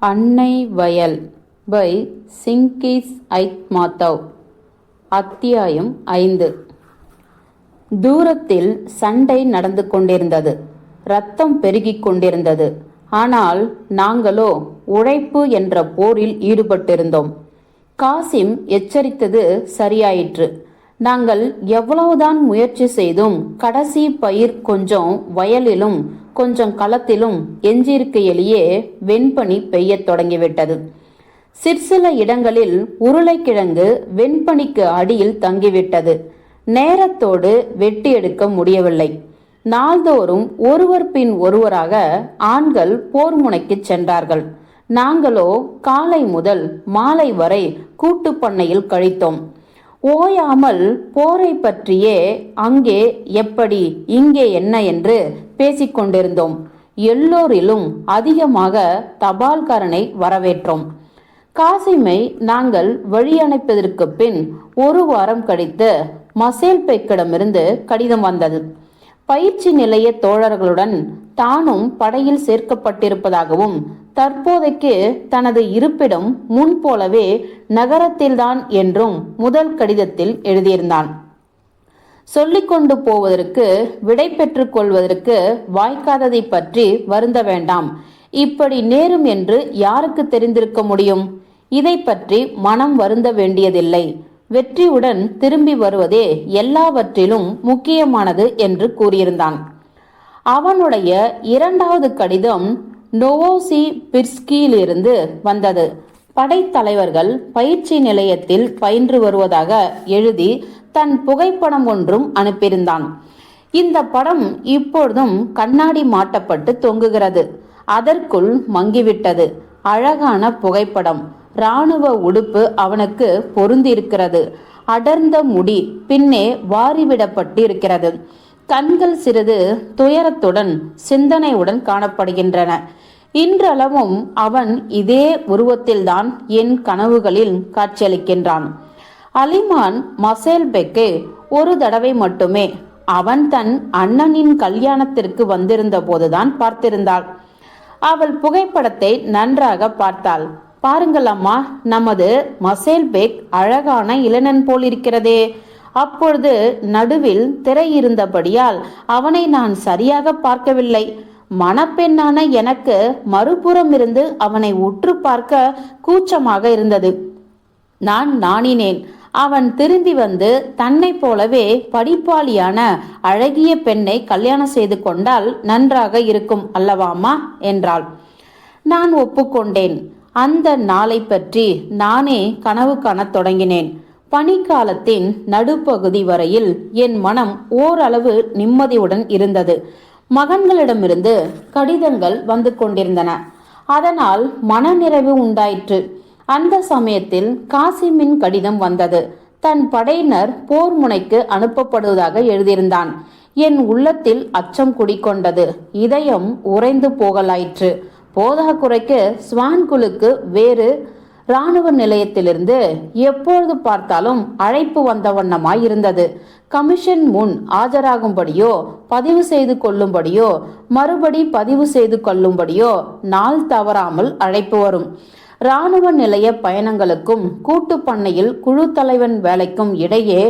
அன்னை வயல் பை சிங்கிஸ் ஐத்மாத்தவ். அத்தியாயம் 5. தூரத்தில் சண்டை நடந்து கொண்டிருந்தது. இரத்தம் பெருகிக் கொண்டிருந்தது. ஆனால் நாங்களோ உழைப்பு என்ற போரில் ஈடுபட்டிருந்தோம். காசிம் எச்சரித்தது சரியாயிற்று. நாங்கள் எவ்வளவுதான் முயற்சி செய்தும் கடைசி பயிர் கொஞ்சம் வயலிலும் கொஞ்சம் களத்திலும் எஞ்சியிருக்கையிலேயே வெண்பனி பெய்யத் தொடங்கிவிட்டது. சிற்சில இடங்களில் உருளைக்கிழங்கு வெண்பனிக்கு அடியில் தங்கிவிட்டது. நேரத்தோடு வெட்டி எடுக்க முடியவில்லை. நாள்தோறும் ஒருவர் பின் ஒருவராக ஆண்கள் போர் முனைக்கு சென்றார்கள். நாங்களோ காலை முதல் மாலை வரை கூட்டு பண்ணையில் கழித்தோம். ஓயாமல் போரை பற்றியே அங்கே எப்படி இங்கே என்ன என்று பேசிக்கொண்டிருந்தோம். எல்லோரிலும் அதிகமாக தபால்காரனை வரவேற்றோம். காசிமை நாங்கள் வழி அனுப்பதற்கு பின் ஒரு வாரம் கழித்து மசேல்பேக்கிடமிருந்து கடிதம் வந்தது. பயிற்சி நிலைய தோழர்களுடன் தானும் படையில் சேர்க்கப்பட்டிருப்பதாகவும் தற்போதைக்கு தனது இருப்பிடம் முன்போலவே நகரத்தில்தான் என்றும் முதல் கடிதத்தில் எழுதியிருந்தான். சொல்லிக்கொண்டு போவதற்கு விடை பெற்றுக் கொள்வதற்கு வாய்க்காததை பற்றி வருந்த வேண்டாம். இப்படி நேரும் என்று யாருக்கு தெரிந்திருக்க முடியும்? இதை பற்றி மனம் வருந்த வேண்டியதில்லை. வெற்றியுடன் திரும்பி வருவதே எல்லாவற்றிலும் முக்கியமானது என்று கூறியிருந்தான். அவனுடைய இரண்டாவது கடிதம் நோவோசிபிர்ஸ்கியிலிருந்து வந்தது. படைத்தலைவர்கள் பயிற்சி நிலையத்தில் பயின்று வருவதாக எழுதி தன் புகைப்படம் ஒன்றும் அனுப்பியிருந்தான். இந்த படம் இப்பொழுதும் கண்ணாடி மாட்டப்பட்டு தொங்குகிறது. அதற்குள் மங்கிவிட்டது. அழகான புகைப்படம். இராணுவ உடுப்பு அவனுக்கு பொருந்திருக்கிறது. அடர்ந்த முடி பின்னே வாரிவிடப்பட்டு இருக்கிறது. கண்கள் சிறிது துயரத்துடன் சிந்தனையுடன் காணப்படுகின்றன. இன்றளவும் அவன் இதே உருவத்தில்தான் என் கனவுகளில் காட்சியளிக்கின்றான். அலிமான் மசேல்பெக்கை ஒரு தடவை மட்டுமே அவன் தன் அண்ணனின் கல்யாணத்திற்கு வந்திருந்த போதுதான் பார்த்திருந்தாள். அவள் புகைப்படத்தை நன்றாக பார்த்தாள். பாருங்கள் அம்மா, நமது மசேல்பெக் அழகான இளைஞன் போல் இருக்கிறதே. அப்பொழுது நடுவில் திரை இருந்தபடியால் அவனை நான் சரியாக பார்க்கவில்லை. மணப்பெண்ணான எனக்கு மறுபுறம் இருந்து அவனை உற்று பார்க்க கூச்சமாக இருந்தது. நான் நாணினேன். அவன் திரும்பி வந்து தன்னை போலவே படிப்பாளியான அழகிய பெண்ணை கல்யாணம் செய்து கொண்டால் நன்றாக இருக்கும் அல்லவாமா என்றாள். நான் ஒப்புக்கொண்டேன். அந்த நாளை பற்றி நானே கனவு காணத் தொடங்கினேன். பனிக்காலத்தின் நடுப்பகுதி வரையில் என் மனம் ஓரளவு நிம்மதியுடன் இருந்தது. மகன்களிடமிருந்து கடிதங்கள் வந்து கொண்டிருந்தன. அதனால் மனநிறைவு உண்டாயிற்று. அந்த சமயத்தில் காசிமின் கடிதம் வந்தது. தன் படையினர் போர் முனைக்கு அனுப்பப்படுவதாக எழுதியிருந்தான். என் உள்ளத்தில் அச்சம் குடிக்கொண்டது. இதயம் உறைந்து போகலாயிற்று. போதாக்குறைக்கு ஸ்வான்குலுக்கு வேறு இராணுவ நிலையத்திலிருந்து எப்பொழுது பார்த்தாலும் அழைப்பு வந்த வண்ணமாய் இருந்தது. கமிஷன் முன் ஆஜராகும்படியோ பதிவு செய்து கொள்ளும்படியோ மறுபடி பதிவு செய்து கொள்ளும்படியோ நாள் தவறாமல் அழைப்பு வரும். இராணுவ நிலைய பயணங்களுக்கும் கூட்டு பண்ணையில் குழு தலைவன் வேலைக்கும் இடையே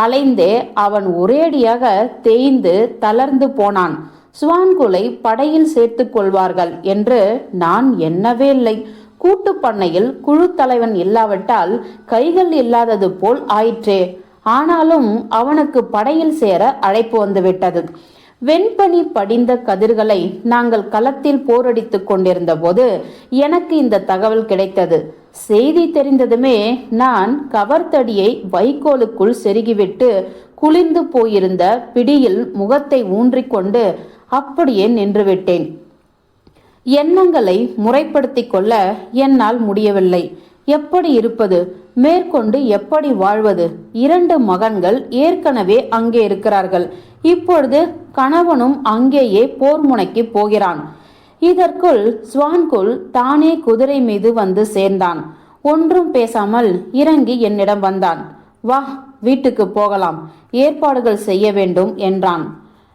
அலைந்தே அவன் ஒரேடியாக தேய்ந்து தளர்ந்து போனான். ஸ்வான்குலை படையில் சேர்த்து கொள்வார்கள் என்று நான் எண்ணவே இல்லை. கூட்டு பண்ணையில் குழு தலைவன் இல்லாவிட்டால் கைகள் இல்லாதது போல் ஆயிற்றே. ஆனாலும் அவனுக்கு படையில் சேர அழைப்பு வந்துவிட்டது. வெண்பனி படிந்த கதிர்களை நாங்கள் களத்தில் போரடித்து கொண்டிருந்த போது எனக்கு இந்த தகவல் கிடைத்தது. செய்தி தெரிந்ததுமே நான் கவர்தடியை வைக்கோலுக்குள் செருகிவிட்டு குளிர்ந்து போயிருந்த பிடியில் முகத்தை ஊன்றிக்கொண்டு அப்படியே நின்றுவிட்டேன். எண்ணங்களை முறைப்படுத்தி கொள்ள என்னால் முடியவில்லை. எப்படி இருப்பது? மேற்கொண்டு எப்படி வாழ்வது? 2 மகன்கள் ஏற்கனவே அங்கே இருக்கிறார்கள். இப்பொழுது கணவனும் அங்கேயே போர் முனைக்கு போகிறான். இதற்குள் ஸ்வான்குல் தானே குதிரை மீது வந்து சேர்ந்தான். ஒன்றும் பேசாமல் இறங்கி என்னிடம் வந்தான். வா, வீட்டுக்கு போகலாம், ஏற்பாடுகள் செய்ய வேண்டும் என்றான்.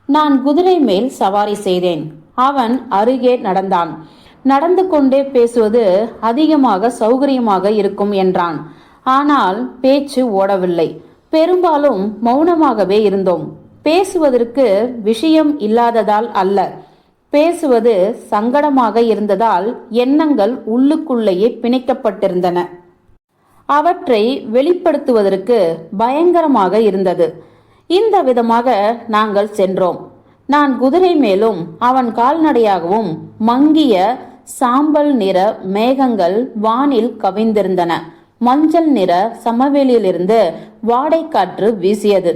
நான் குதிரை மேல் சவாரி செய்தேன். அவன் அருகே நடந்தான். நடந்து கொண்டே பேசுவது அதிகமாக சௌகரியமாக இருக்கும் என்றான். ஆனால் பேச்சு ஓடவில்லை. பெரும்பாலும் மௌனமாகவே இருந்தோம். பேசுவதற்கு விஷயம் இல்லாததால் அல்ல, பேசுவது சங்கடமாக இருந்ததால் எண்ணங்கள் உள்ளுக்குள்ளேயே பிணைக்கப்பட்டிருந்தன. அவற்றை வெளிப்படுத்துவதற்கு பயங்கரமாக இருந்தது. இந்த விதமாக நாங்கள் சென்றோம். நான் குதிரை மேலும் அவன் கால்நடையாகவும். மங்கிய சாம்பல் நிற மேகங்கள் வானில் கவிந்திருந்தன. மஞ்சள் நிற சமவெளியிலிருந்து வாடைக்காற்று வீசியது.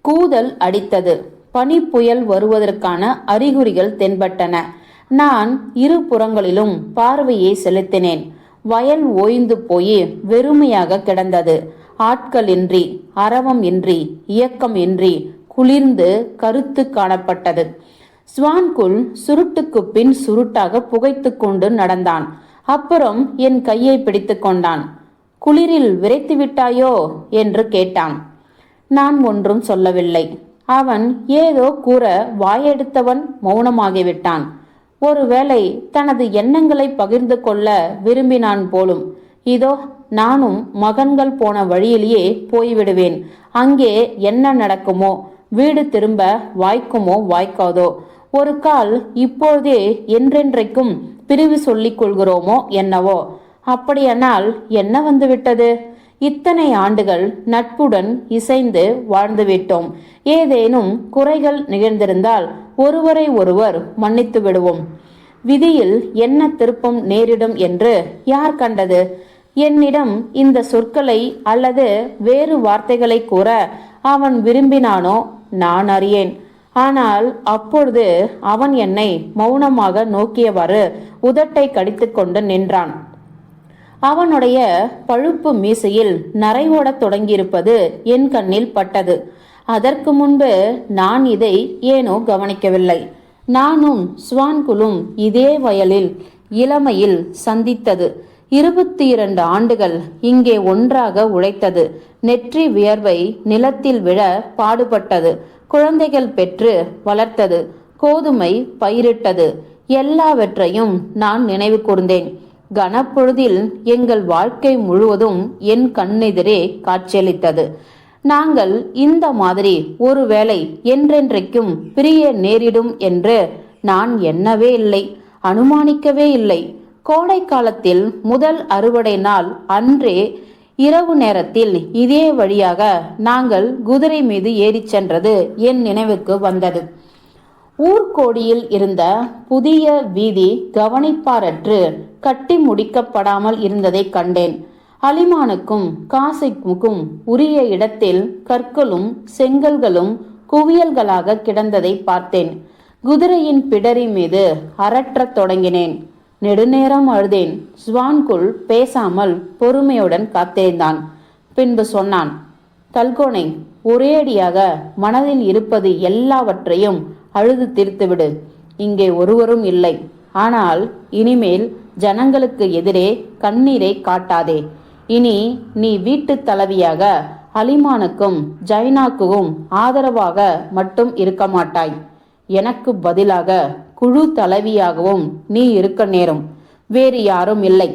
கூதல் அடித்தது. பனி புயல் வருவதற்கான அறிகுறிகள் தென்பட்டன. நான் இரு புறங்களிலும் பார்வையை செலுத்தினேன். வயல் ஓய்ந்து போய் வெறுமையாக கிடந்தது. ஆட்களின்றி, அரவம் இன்றி, இயக்கம் இன்றி குளிர்ந்து கருத்து காணப்பட்டது. ஸ்வான்குல் சுருட்டுக்கு பின் சுருட்டாக புகைத்து கொண்டு நடந்தான். அப்புறம் என் கையை பிடித்து கொண்டான். குளிரில் விரைத்து விட்டாயோ என்று கேட்டான். நான் ஒன்றும் சொல்லவில்லை. அவன் ஏதோ கூற வாயெடுத்தவன் மௌனமாகிவிட்டான். ஒருவேளை தனது எண்ணங்களை பகிர்ந்து கொள்ள விரும்பினான் போலும். இதோ நானும் மகன்கள் போன வழியிலேயே போய்விடுவேன். அங்கே என்ன நடக்குமோ, வீடு திரும்ப வாய்க்குமோ வாய்க்காதோ, ஒரு கால் இப்போதே என்றென்றைக்கும் பிரிவு சொல்லிக் கொள்கிறோமோ என்னவோ. அப்படியானால் என்ன வந்துவிட்டது? இத்தனை ஆண்டுகள் நட்புடன் இசைந்து வாழ்ந்துவிட்டோம். ஏதேனும் குறைகள் நிகழ்ந்திருந்தால் ஒருவரை ஒருவர் மன்னித்து விடுவோம். விதியில் என்ன திருப்பம் நேரிடும் என்று யார் கண்டது? என்னிடம் இந்த சொற்களை அல்லது வேறு வார்த்தைகளை கூற அவன் விரும்பினானோ நான் அறியேன். ஆனால் அப்பொழுது அவன் என்னை மௌனமாக நோக்கியவாறு உதட்டை கடித்துக்கொண்டு நின்றான். அவனுடைய பழுப்பு மீசையில் நரை ஓடத் தொடங்கியிருப்பது என் கண்ணில் பட்டது. அதற்கு முன்பு நான் இதை ஏனோ கவனிக்கவில்லை. நானும் ஸ்வான்குலும் இதே வயலில் இளமையில் சந்தித்தது. 22 ஆண்டுகள் இங்கே ஒன்றாக உழைத்தது. நெற்றி வியர்வை நிலத்தில் விழ பாடுபட்டது. குழந்தைகள் பெற்று வளர்த்தது. கோதுமை பயிரிட்டது. எல்லாவற்றையும் நான் நினைவு கூர்ந்தேன். கனப்பொழுதில் எங்கள் வாழ்க்கை முழுவதும் என் கண்ணெதிரே காட்சியளித்தது. நாங்கள் இந்த மாதிரி ஒருவேளை என்றென்றைக்கும் பிரிய நேரிடும் என்று நான் எண்ணவே இல்லை, அனுமானிக்கவே இல்லை. கோடை காலத்தில் முதல் அறுவடை நாள் அன்றே இரவு நேரத்தில் இதே வழியாக நாங்கள் குதிரை மீது ஏறிச் சென்றது என் நினைவுக்கு வந்தது. ஊர்கோடியில் இருந்த புதிய வீதி கவனிப்பாரற்று கட்டி முடிக்கப்படாமல் இருந்ததை கண்டேன். அலிமானுக்கும் காசிமுக்கும் உரிய இடத்தில் கற்களும் செங்கல்களும் குவியல்களாக கிடந்ததை பார்த்தேன். குதிரையின் பிடரி மீது அரற்றத் தொடங்கினேன். நெடுநேரம் அழுதேன். ஸ்வான்குல் பேசாமல் பொறுமையுடன் காத்திருந்தான். பின்பு சொன்னான், தல்கோனை, ஒரேடியாக மனதில் இருப்பது எல்லாவற்றையும் அழுது தீர்த்துவிடு. இங்கே ஒருவரும் இல்லை. ஆனால் இனிமேல் ஜனங்களுக்கு எதிரே கண்ணீரை காட்டாதே. இனி நீ வீட்டு தலைவியாக அலிமானுக்கும் ஜைனாக்குவும் ஆதரவாக மட்டும் இருக்க மாட்டாய். எனக்கு பதிலாக குழு தலைவியாகவும் நீ இருக்க நேரும். வேறு யாரும் இல்லை.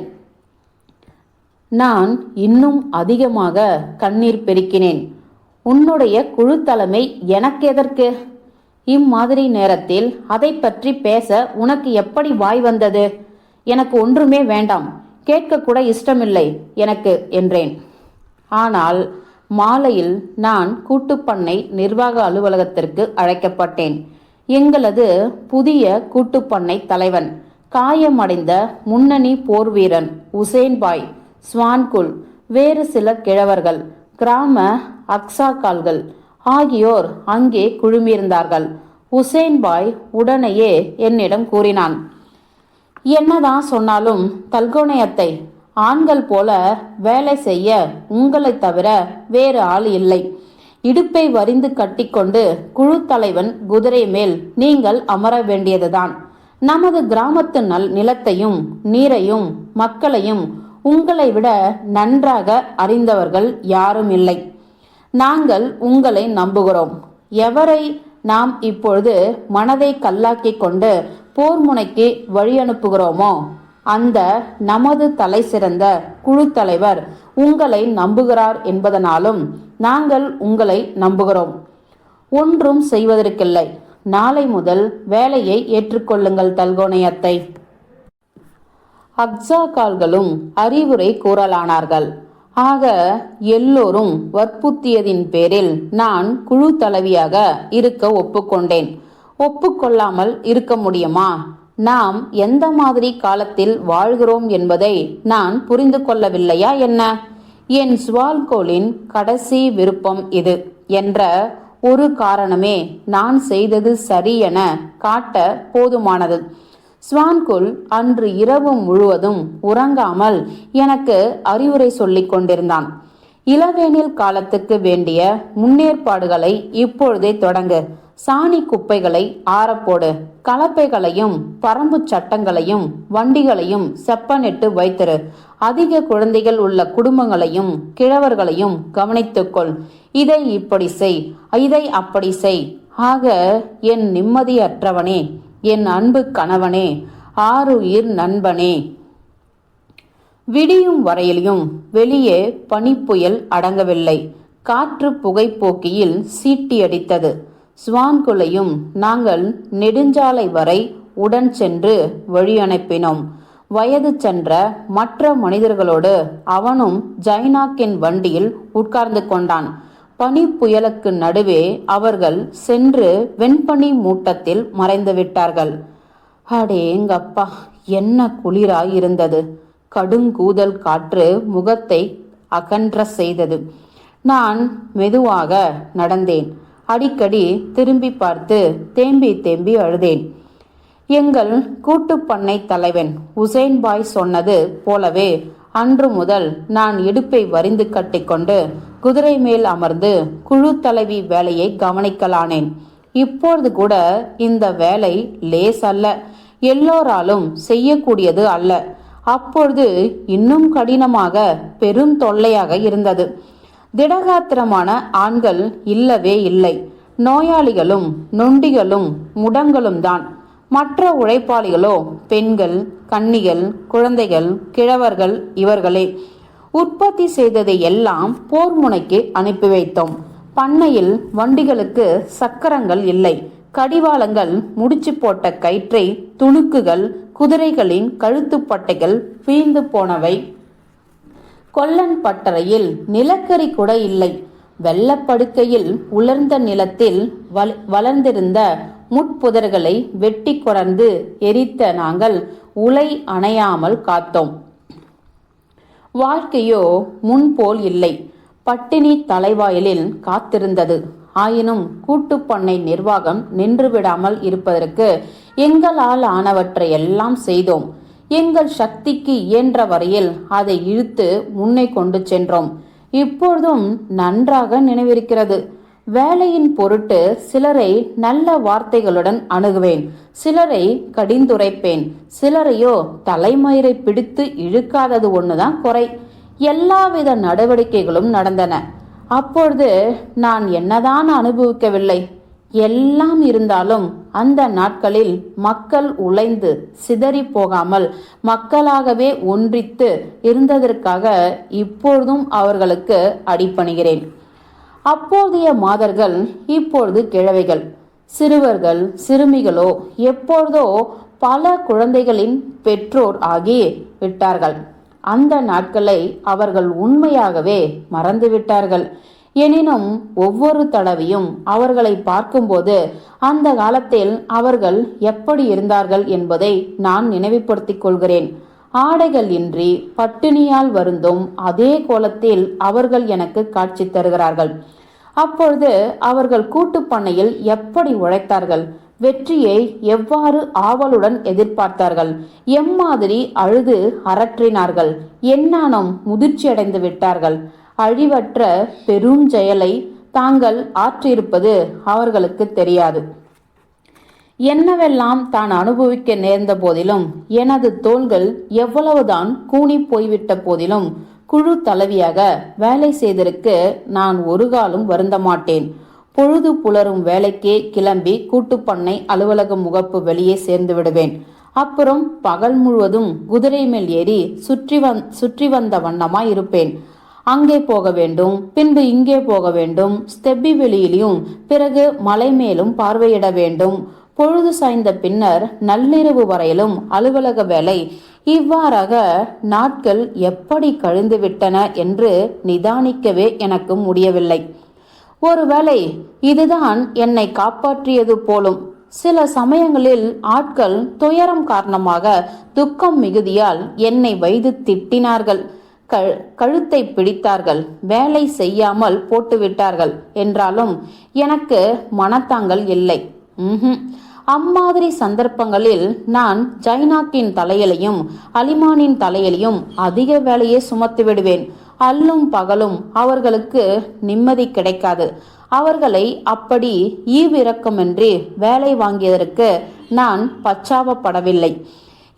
நான் இன்னும் அதிகமாக கண்ணீர் பெருக்கினேன். உன்னுடைய குழு தலைமை எனக்கு எதற்கு? இம்மாதிரி நேரத்தில் அதை பற்றி பேச உனக்கு எப்படி வாய் வந்தது? எனக்கு ஒன்றுமே வேண்டாம், கேட்கக்கூட இஷ்டமில்லை எனக்கு என்றேன். ஆனால் மாலையில் நான் கூட்டுப்பண்ணை நிர்வாக அலுவலகத்திற்கு அழைக்கப்பட்டேன். எங்களது புதிய கூட்டுப்பண்ணை தலைவன், காயமடைந்த முன்னணி போர் வீரன் உசேன்பாய், ஸ்வான்குல், வேறு சில கிழவர்கள், கிராம அக்சாக்கால்கள் ஆகியோர் அங்கே குழுமியிருந்தார்கள். உசேன்பாய் உடனேயே என்னிடம் கூறினான், என்னதான் சொன்னாலும் தல்கோணையத்தை, ஆண்கள் போல வேலை செய்ய உங்களை தவிர வேறு ஆள் இல்லை. இடுப்பை வரிந்து கட்டிக்கொண்டு குழு தலைவன் குதிரை மேல் நீங்கள் அமர வேண்டியதுதான். நமது கிராமத்து நிலத்தையும் நீரையும் மக்களையும் உங்களை விட நன்றாக அறிந்தவர்கள் யாரும் இல்லை. நாங்கள் உங்களை நம்புகிறோம். எவரை நாம் இப்பொழுது மனதை கல்லாக்கி கொண்டு போர் முனைக்கு வழி அனுப்புகிறோமோ அந்த நமது தலை சிறந்த குழு தலைவர் உங்களை நம்புகிறார் என்பதனாலும் நாங்கள் உங்களை நம்புகிறோம். ஒன்றும் செய்வதற்கில்லை. நாளை முதல் வேலையை ஏற்றுக்கொள்ளுங்கள் தல்கோனை அத்தை. அக்ஸாக்கால்களும் அறிவுரை கூறலானார்கள். ஆக எல்லோரும் வற்புறுத்தியதின் பேரில் நான் குழு தலைவியாக இருக்க ஒப்புக்கொண்டேன். ஒப்புக்கொள்ளாமல் இருக்க முடியுமா? நாம் எந்த மாதிரி காலத்தில் வாழ்கிறோம் என்பதை நான் புரிந்து கொள்ளவில்லையா என்ன? என் ஸ்வால்கோலின் கடைசி விருப்பம் இது என்ற ஒரு காரணமே நான் செய்தது சரி என காட்ட போதுமானது. ஸ்வான்குல் அன்று இரவு முழுவதும் உறங்காமல் எனக்கு அறிவுரை சொல்லிக் கொண்டிருந்தான். இளவேனில் காலத்துக்கு வேண்டிய முன்னேற்பாடுகளை இப்பொழுதே தொடங்கு. சாணி குப்பைகளை ஆறப்போடு. கலப்பைகளையும் பரம்பு சட்டங்களையும் வண்டிகளையும் செப்பனிட்டு வைத்திரு. அதிக குழந்தைகள் உள்ள குடும்பங்களையும் கிழவர்களையும் கவனித்துக்கொள். இதை இப்படி செய், இதை அப்படி செய். ஆக என் நிம்மதியற்றவனே, என் அன்பு கணவனே, ஆருயிர் நண்பனே. விடியும் வரையிலும் வெளியே பனிப்புயல் அடங்கவில்லை. காற்று புகைப்போக்கியில் சீட்டியடித்தது. ஸ்வான்குலையும் நாங்கள் நெடுஞ்சாலை வரை உடன் சென்று வழி அனுப்பினோம். வயது சென்ற மற்ற மனிதர்களோடு அவனும் ஜைனாக்கின் வண்டியில் உட்கார்ந்து கொண்டான். பனி புயலுக்கு நடுவே அவர்கள் சென்று வெண்பனி மூட்டத்தில் மறைந்து விட்டார்கள். அடேங்கப்பா, என்ன குளிராய் இருந்தது. கடுங்கூதல் காற்று முகத்தை அகன்ற செய்தது. நான் மெதுவாக நடந்தேன். அடிக்கடி திரும்பி பார்த்து தேம்பி தேம்பி அழுதேன். எங்கள் கூட்டுப்பண்ணை தலைவன் உசேன் பாய் சொன்னது போலவே அன்று முதல் நான் இடுப்பை வரிந்து கட்டிக்கொண்டு குதிரை மேல் அமர்ந்து குழு தலைவி வேலையை கவனிக்கலானேன். இப்பொழுது கூட இந்த வேலை லேஸ் அல்ல, எல்லோராலும் செய்யக்கூடியது அல்ல. அப்பொழுது இன்னும் கடினமாக பெரும் தொல்லையாக இருந்தது. திடகாத்திரமான ஆண்கள் இல்லவே இல்லை. நோயாளிகளும் நொண்டிகளும் முடங்களும் தான். மற்ற உழைப்பாளிகளோ பெண்கள், கன்னிகள், குழந்தைகள், கிழவர்கள் இவர்களே. உற்பத்தி செய்ததை எல்லாம் போர் முனைக்கு அனுப்பி வைத்தோம். பண்ணையில் வண்டிகளுக்கு சக்கரங்கள் இல்லை. கடிவாளங்கள் முடிச்சு போட்ட கயிற்றை துணுக்குகள், குதிரைகளின் கழுத்துப்பட்டைகள் பீந்து போனவை. கொல்லன் பட்டறையில் நிலக்கரி கூட இல்லை. வெள்ளப்படுக்கையில் உலர்ந்த நிலத்தில் வளர்ந்திருந்த முட்புதர்களை வெட்டி கொடர்ந்து எரித்த நாங்கள் உலை அணையாமல் காத்தோம். வாழ்க்கையோ முன்போல் இல்லை. பட்டினி தலைவாயிலில் காத்திருந்தது. ஆயினும் கூட்டுப்பண்ணை நிர்வாகம் நின்றுவிடாமல் இருப்பதற்கு எங்களால் ஆனவற்றை எல்லாம் செய்தோம். எங்கள் சக்திக்கு இயன்ற வரையில் அதை இழுத்து முன்னே கொண்டு சென்றோம். இப்பொழுதும் நன்றாக நினைவிருக்கிறது. வேலையின் பொருட்டு சிலரை நல்ல வார்த்தைகளுடன் அணுகுவேன், சிலரை கடிந்துரைப்பேன், சிலரையோ தலைமயிரை பிடித்து இழுக்காதது ஒண்ணுதான் குறை. எல்லாவித நடவடிக்கைகளும் நடந்தன. அப்பொழுது நான் என்னதான் அனுபவிக்கவில்லை. எல்லாம் இருந்தாலும் அந்த நாட்களில் மக்கள் உழைந்து சிதறி போகாமல் மக்களாகவே ஒன்றித்து இருந்ததற்காக இப்பொழுதும் அவர்களுக்கு அடிபணிகிறேன். அப்போதைய மாதர்கள் இப்பொழுது கிழவைகள், சிறுவர்கள் சிறுமிகளோ எப்பொழுதோ பல குழந்தைகளின் பெற்றோர் ஆகி விட்டார்கள். அந்த நாட்களை அவர்கள் உண்மையாகவே மறந்துவிட்டார்கள். எனினும் ஒவ்வொரு தடவையும் அவர்களை பார்க்கும்போது அந்த காலத்தில் அவர்கள் எப்படி இருந்தார்கள் என்பதை நான் நினைவுபடுத்திக் கொள்கிறேன். ஆடைகள் இன்றி பட்டினியால் வருந்தும் அதே கோலத்தில் அவர்கள் எனக்கு காட்சி தருகிறார்கள். அப்பொழுது அவர்கள் கூட்டுப்பண்ணையில் எப்படி உழைத்தார்கள், வெற்றியை எவ்வாறு ஆவலுடன் எதிர்பார்த்தார்கள், எம்மாதிரி அழுது அரற்றினார்கள், என்னானம் முதிர்ச்சியடைந்து விட்டார்கள். அழிவற்ற பெரும் செயலை தாங்கள் ஆற்றியிருப்பது அவர்களுக்கு தெரியாது. என்னவெல்லாம் தான் அனுபவிக்க நேர்ந்த போதிலும், எனது தோள்கள் எவ்வளவுதான் கூனி போய்விட்ட போதிலும், குழு தலைவியாக வேலை செய்ததற்கு நான் ஒரு காலம் வருந்த மாட்டேன். பொழுது புலரும் வேலைக்கே கிளம்பி கூட்டுப்பண்ணை அலுவலக முகப்பு வெளியே சேர்ந்து விடுவேன். அப்புறம் பகல் முழுவதும் குதிரை மேல் ஏறி சுற்றி வந்த வண்ணமாய் இருப்பேன். அங்கே போக வேண்டும், பின்பு இங்கே போக வேண்டும், ஸ்டெப்பி வெளியிலும் பிறகு மலை மேலும் பார்வையிட வேண்டும். பொழுது சாய்ந்த பின்னர் நள்ளிரவு வரையிலும் அலுவலக வேலை. இவ்வாறாக நாட்கள் எப்படி கழிந்து விட்டன என்று நிதானிக்கவே எனக்கு முடியவில்லை. ஒருவேளை இதுதான் என்னை காப்பாற்றியது போலும். சில சமயங்களில் ஆட்கள் துயரம் காரணமாக துக்கம் மிகுதியால் என்னை வைத்து திட்டினார்கள், கழுத்தை பிடித்தார்கள், வேலை செய்யாமல் போட்டுவிட்டார்கள். என்றாலும் எனக்கு மனத்தாங்கல் இல்லை. அம்மாதிரி சந்தர்ப்பங்களில் நான் ஜைனாக்கின் தலையிலையும் அலிமானின் தலையிலையும் அதிக வேலையை சுமத்து விடுவேன். அல்லும் பகலும் அவர்களுக்கு நிம்மதி கிடைக்காது. அவர்களை அப்படி ஈவிரக்கமின்றி வேலை வாங்கியதற்கு நான் பச்சாவப்படவில்லை.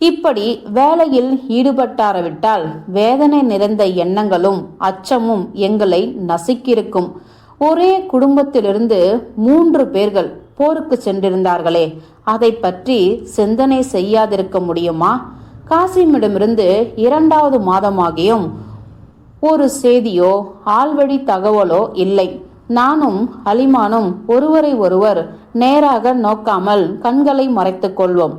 இப்படி வேலையில் ஈடுபட்டாரவிட்டால் வேதனை நிறைந்த எண்ணங்களும் அச்சமும் எங்களை நசுக்கியிருக்கும். ஒரே குடும்பத்திலிருந்து 3 பேர்கள் போருக்கு சென்றிருந்தார்களே, அதை பற்றி சிந்தனை செய்யாதிருக்க முடியுமா? காசிமிடமிருந்து 2வது மாதமாகியும் ஒரு செய்தியோ ஆள்வழி தகவலோ இல்லை. நானும் அலிமானும் ஒருவரை ஒருவர் நேராக நோக்காமல் கண்களை மறைத்துக் கொள்வோம்.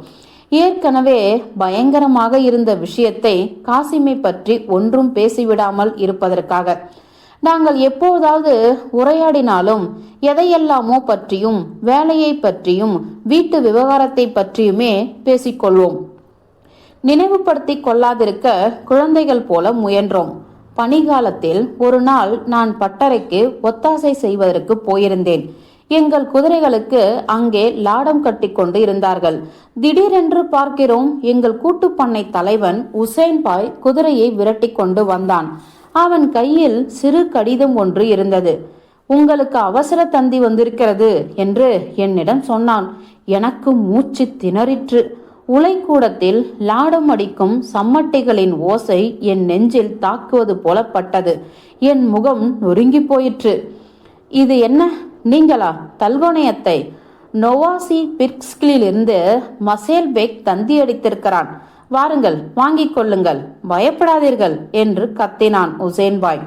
ஏற்கனவே பயங்கரமாக இருந்த விஷயத்தை காசிமை பற்றி ஒன்றும் பேசிவிடாமல் இருப்பதற்காக. நாங்கள் எப்போதாவது உரையாடினாலும் எதையெல்லாமோ பற்றியும் வேலையை பற்றியும் வீட்டு விவகாரத்தை பற்றியுமே பேசிக்கொள்வோம். நினைவுபடுத்தி கொள்ளாதிருக்க குழந்தைகள் போல முயன்றோம். பனிகாலத்தில் ஒரு நாள் நான் பட்டறைக்கு ஒத்தாசை செய்வதற்கு போயிருந்தேன். எங்கள் குதிரைகளுக்கு அங்கே லாடம் கட்டி கொண்டு இருந்தார்கள். திடீரென்று பார்க்கிறோம், எங்கள் கூட்டுப்பண்ணை தலைவன் உசேன் பாய் குதிரையை விரட்டி கொண்டு வந்தான். அவன் கையில் சிறு கடிதம் ஒன்று இருந்தது. உங்களுக்கு அவசர தந்தி வந்திருக்கிறது என்று என்னிடம் சொன்னான். எனக்கு மூச்சு திணறிற்று. உலைக்கூடத்தில் லாடம் அடிக்கும் சம்மட்டிகளின் ஓசை என் நெஞ்சில் தாக்குவது போலப்பட்டது. என் முகம் நொறுங்கி போயிற்று. இது என்ன, நீங்களா? தல்கோணையத்தை நொவாசி பிர்ஸ்கிலிருந்து மசேல் பேக் தந்தி அடித்திருக்கிறான். வாருங்கள், வாங்கிக் கொள்ளுங்கள், பயப்படாதீர்கள் என்று கத்தினான் உசேன் பாய்.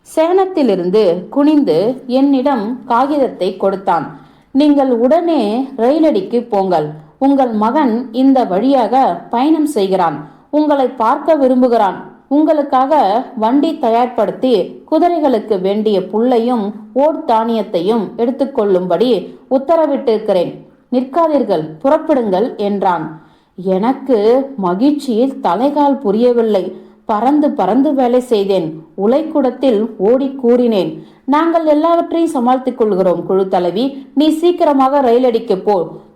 சேனத்திலிருந்து குனிந்து என்னிடம் காகிதத்தை கொடுத்தான். நீங்கள் உடனே ரயிலடிக்கு போங்கள். உங்கள் மகன் இந்த வழியாக பயணம் செய்கிறான். உங்களை பார்க்க விரும்புகிறான். உங்களுக்காக வண்டி தயார்படுத்தி குதிரைகளுக்கு வேண்டிய புல்லையும் ஓட் தானியத்தையும் எடுத்துக்கொள்ளும்படி உத்தரவிட்டிருக்கிறேன். நிற்காதீர்கள், புறப்படுங்கள் என்றான். எனக்கு மகிழ்ச்சியில் தலைகால் புரியவில்லை. பறந்து பறந்து வேலை செய்தேன். உலைக்கூடத்தில் ஓடி கூறினேன், நாங்கள் எல்லாவற்றையும் சமாளித்துக் கொள்கிறோம் குழு தலைவி, நீ சீக்கிரமாக ரயிலடிக்கு போ,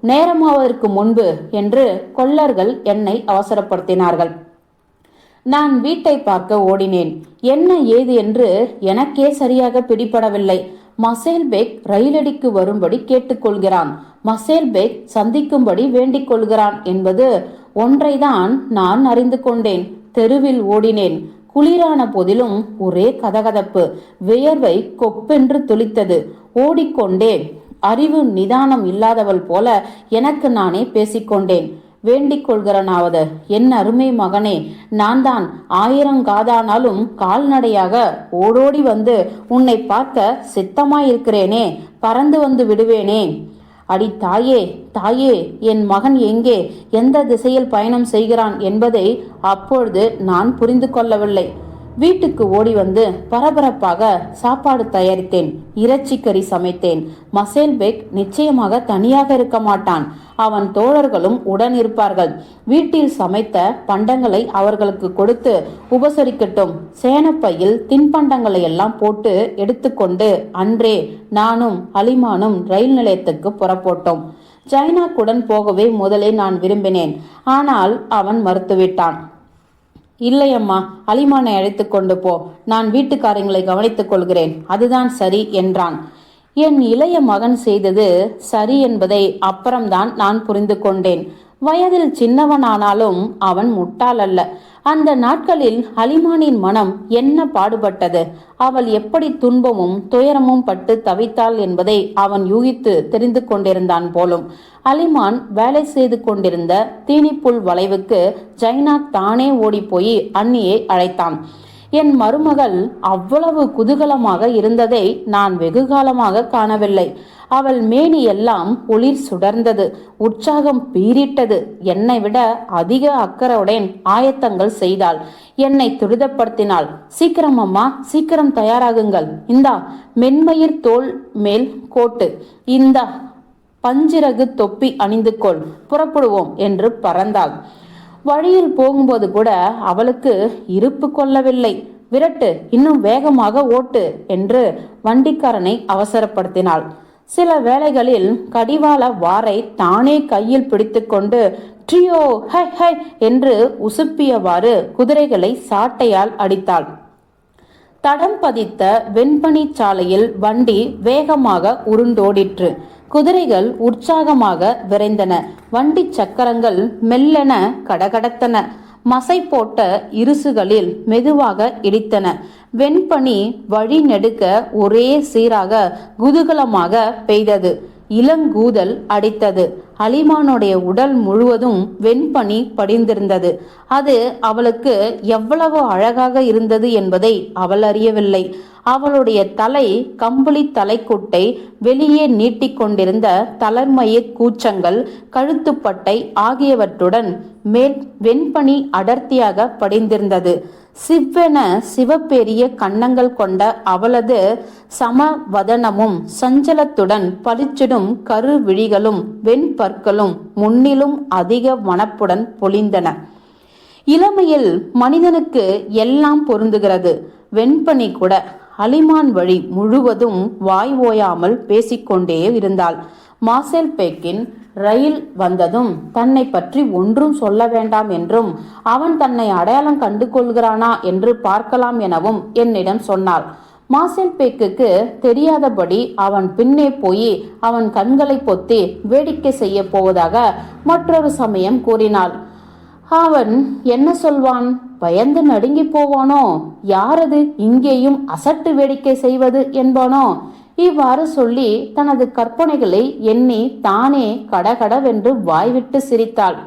நேரமாவதற்கு முன்பு என்று கொல்லர்கள் என்னை அவசரப்படுத்தினார்கள். நான் வீட்டை பார்க்க ஓடினேன். என்ன ஏது என்று எனக்கே சரியாக பிடிபடவில்லை. மசேல் பேக் ரயிலடிக்கு வரும்படி கேட்டுக்கொள்கிறான், மசேல் பேக் சந்திக்கும்படி வேண்டிக் கொள்கிறான் என்பது ஒன்றைதான் நான் அறிந்து கொண்டேன். தெருவில் ஓடினேன். குளிரான போதிலும் ஒரே கதகதப்பு, வியர்வை கொப்பென்று துளித்தது. ஓடிக்கொண்டே அறிவு நிதானம் இல்லாதவள் போல எனக்கு நானே பேசிக்கொண்டேன். வேண்டிக் கொள்கிறனாவது, என் அருமை மகனே, நான் தான் 1000 காதானாலும் கால்நடையாக ஓடோடி வந்து உன்னை பார்க்க சித்தமாயிருக்கிறேனே, பறந்து வந்து விடுவேனே. அடி தாயே, தாயே, என் மகன் எங்கே, எந்த திசையில் பயணம் செய்கிறான் என்பதை அப்பொழுது நான் புரிந்து கொள்ளவில்லை. வீட்டுக்கு ஓடி வந்து பரபரப்பாக சாப்பாடு தயாரித்தேன். இறைச்சி கறி சமைத்தேன். மசேல் பேக் நிச்சயமாக தனியாக இருக்க மாட்டான். அவன் தோழர்களும் உடன் இருப்பார்கள். வீட்டில் சமைத்த பண்டங்களை அவர்களுக்கு கொடுத்து உபசரிக்கட்டும். சேனப்பையில் தின்பண்டங்களை எல்லாம் போட்டு எடுத்துக்கொண்டு அன்றே நானும் அலிமானும் ரயில் நிலையத்துக்கு புறப்பட்டோம். ஜைனாக்குடன் போகவே முதலே நான் விரும்பினேன். ஆனால் அவன் மறுத்துவிட்டான். இல்லையம்மா, அலிமானை அழைத்து கொண்டு போ, நான் வீட்டுக்காரங்களை கவனித்துக் கொள்கிறேன், அதுதான் சரி என்றான். என் இளைய மகன் செய்தது சரி என்பதை அப்புறம்தான் நான் புரிந்து கொண்டேன். வயதில் சின்னவனானாலும் அவன் முட்டாள் அல்ல. அந்த நாட்களில் அலிமானின் மனம் என்ன பாடுபட்டது, அவள் எப்படி துன்பமும் துயரமும் பட்டு தவித்தாள் என்பதை அவன் யூகித்து தெரிந்து கொண்டிருந்தான் போலும். அலிமான் வேலை செய்து கொண்டிருந்த தீனிப்புல் வளைவுக்கு ஜைனாக் தானே ஓடிப்போய் அண்ணியை அழைத்தான். என் மருமகள் அவ்வளவு குதூகலமாக இருந்ததை நான் வெகு காலமாக காணவில்லை. அவள் மேனி எல்லாம் ஒளிர் சுடர்ந்தது, உற்சாகம் பீரிட்டது. என்னை விட அதிக அக்கறையுடன் ஆயத்தங்கள் செய்தாள். என்னை துரிதப்படுத்தினாள். சீக்கிரம் அம்மா, சீக்கிரம் தயாராகுங்கள். இந்தா மென்மயிர் தோல் மேல் கோட்டு, இந்தா பஞ்சிறகு தொப்பி அணிந்து கொள், புறப்படுவோம் என்று பறந்தாள். வழியில் போகும்போது கூட அவளுக்கு இருப்பு கொள்ளவில்லை. விரட்டு, இன்னும் வேகமாக ஓட்டு என்று வண்டிக்காரனை அவசரப்படுத்தினாள். சில வேளைகளில் கடிவாள வாரை தானே கையில் பிடித்துக்கொண்டு ட்ரியோ ஹை ஹை என்று உசுப்பியவாறு குதிரைகளை சாட்டையால் அடித்தாள். தடம் பதித்த வெண்பனி சாலையில் வண்டி வேகமாக உருண்டோடிற்று. குதிரைகள் உற்சாகமாக விரைந்தன. வண்டி சக்கரங்கள் மெல்லென கடகடத்தன. மசை போட்ட இருசுகளில் மெதுவாக இடித்தன. வெண்பனி வழி நெடுக்க ஒரே சீராக குதூகலமாக பெய்தது. இளங்கூதல் அடித்தது. அலிமானுடைய உடல் முழுவதும் வெண்பனி படிந்திருந்தது. அது அவளுக்கு எவ்வளவு அழகாக இருந்தது என்பதை அவள் அறியவில்லை. அவளுடைய தலை கம்பளி தலைக்குட்டை வெளியே நீட்டிக்கொண்டிருந்த தளர்மயிர் கூச்சங்கள், கழுத்துப்பட்டை ஆகியவற்றுடன் மேல் வெண்பனி அடர்த்தியாக படிந்திருந்தது. சிவ்வென சிவப்பெரிய கன்னங்கள் கொண்ட அவளது சமவதனமும் சஞ்சலத்துடன் பளிச்சிடும் கரு விழிகளும் வெண்பற்களும் முன்னிலும் அதிக வனப்புடன் பொழிந்தன. இளமையில் மனிதனுக்கு எல்லாம் பொருந்துகிறது. வெண்பனி கூட. அலிமான் வழி முழுவதும் வாய் ஓயாமல் பேசிக்கொண்டே இருந்தாள். மார்செல் பேக்கின் ரயில் வந்ததும் தன்னை பற்றி ஒன்றும் சொல்ல வேண்டாம் என்றும், அவன் தன்னை அடையாளம் கண்டு கொள்கிறானா என்று பார்க்கலாம் எனவும் என்னிடம் சொன்னாள். மார்செல் பேக்குக்கு தெரியாதபடி அவன் பின்னே போய் அவன் கண்களை பொத்தி வேடிக்கை செய்ய போவதாக மற்றொரு சமயம் கூறினாள். அவன் என்ன சொல்வான்? பயந்து நடுங்கி போவானோ? யாரது இங்கேயும் அசட்டு வேடிக்கை செய்வது என்பானோ? இவ்வாறு சொல்லி தனது கற்பனைகளை எண்ணி தானே கடகடவென்று வாய்விட்டு சிரித்தாள்.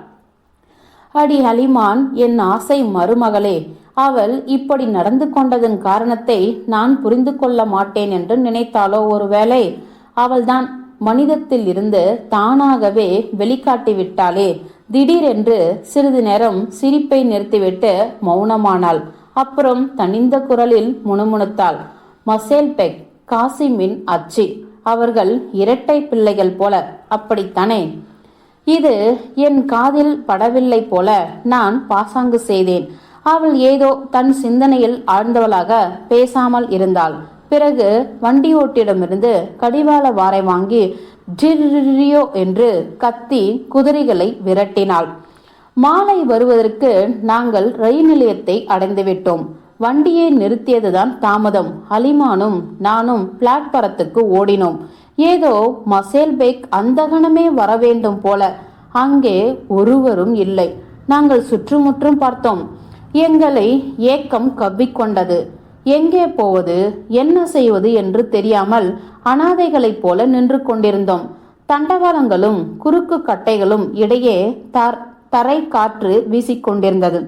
அடி அலிமான், என் ஆசை மருமகளே, அவள் இப்படி நடந்து கொண்டதன் காரணத்தை நான் புரிந்து கொள்ள மாட்டேன் என்று நினைத்தாலோ ஒருவேளை? அவள்தான் மனிதத்தில் இருந்து தானாகவே வெளிக்காட்டிவிட்டாளே. திடீரென்று சிறிது நேரம் சிரிப்பை நிறுத்திவிட்டு மௌனமானாள். அப்புறம் தனிந்த குரலில் முணுமுணுத்தாள். மசேல் பெக், காசிமின் அச்சி, அவர்கள் இரட்டை பிள்ளைகள் போல, அப்படித்தானே? இது என் காதில் படவில்லை போல நான் பாசாங்கு செய்தேன். அவள் ஏதோ தன் சிந்தனையில் ஆழ்ந்தவளாக பேசாமல் இருந்தாள். பிறகு வண்டியோட்டிடமிருந்து கடிவாள வாரை வாங்கி டிரியோ என்று கத்தி குதிரைகளை விரட்டினாள். மாலை வருவதற்கு நாங்கள் ரயில் நிலையத்தை அடைந்துவிட்டோம். வண்டியை நிறுத்தியதுதான் தாமதம். அலிமானும் நானும் பிளாட்பாரத்துக்கு ஓடினோம். ஏதோ மசேல் பேக் அந்த கணமே வர வேண்டும் போல. அங்கே ஒருவரும் இல்லை. நாங்கள் சுற்றுமுற்றும் பார்த்தோம். எங்களை ஏக்கம் கவ்விக்கொண்டது. எங்கே போவது, என்ன செய்வது என்று தெரியாமல் அனாதைகளைப் போல நின்று கொண்டிருந்தோம். தண்டவாளங்களும் குறுக்கு கட்டைகளும் இடையே தரை காற்று வீசிக்கொண்டிருந்தது.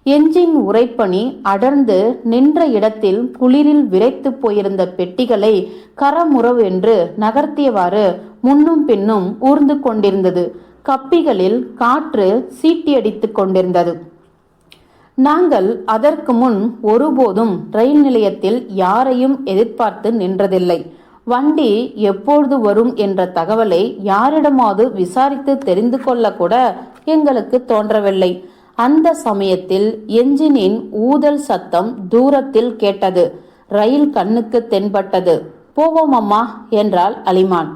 என்ஜின் உறைப்பனி அடர்ந்து நின்ற இடத்தில் குளிரில் விரைத்து போயிருந்த பெட்டிகளை கரமுறவு என்று நகர்த்தியவாறு முன்னும் பின்னும் ஊர்ந்து கொண்டிருந்தது. கப்பிகளில் காற்று சீட்டியடித்துக் கொண்டிருந்தது. நாங்கள் அதற்கு முன் ஒருபோதும் ரயில் நிலையத்தில் யாரையும் எதிர்பார்த்து நின்றதில்லை. வண்டி எப்பொழுது வரும் என்ற தகவலை யாரிடமாவது விசாரித்து தெரிந்து கொள்ள கூட எங்களுக்கு தோன்றவில்லை. அந்த சமயத்தில் என்ஜினின் ஊதல் சத்தம் தூரத்தில் கேட்டது. ரயில் கண்ணுக்கு தென்பட்டது. போவோம் அம்மா என்றாள் அலிமான்.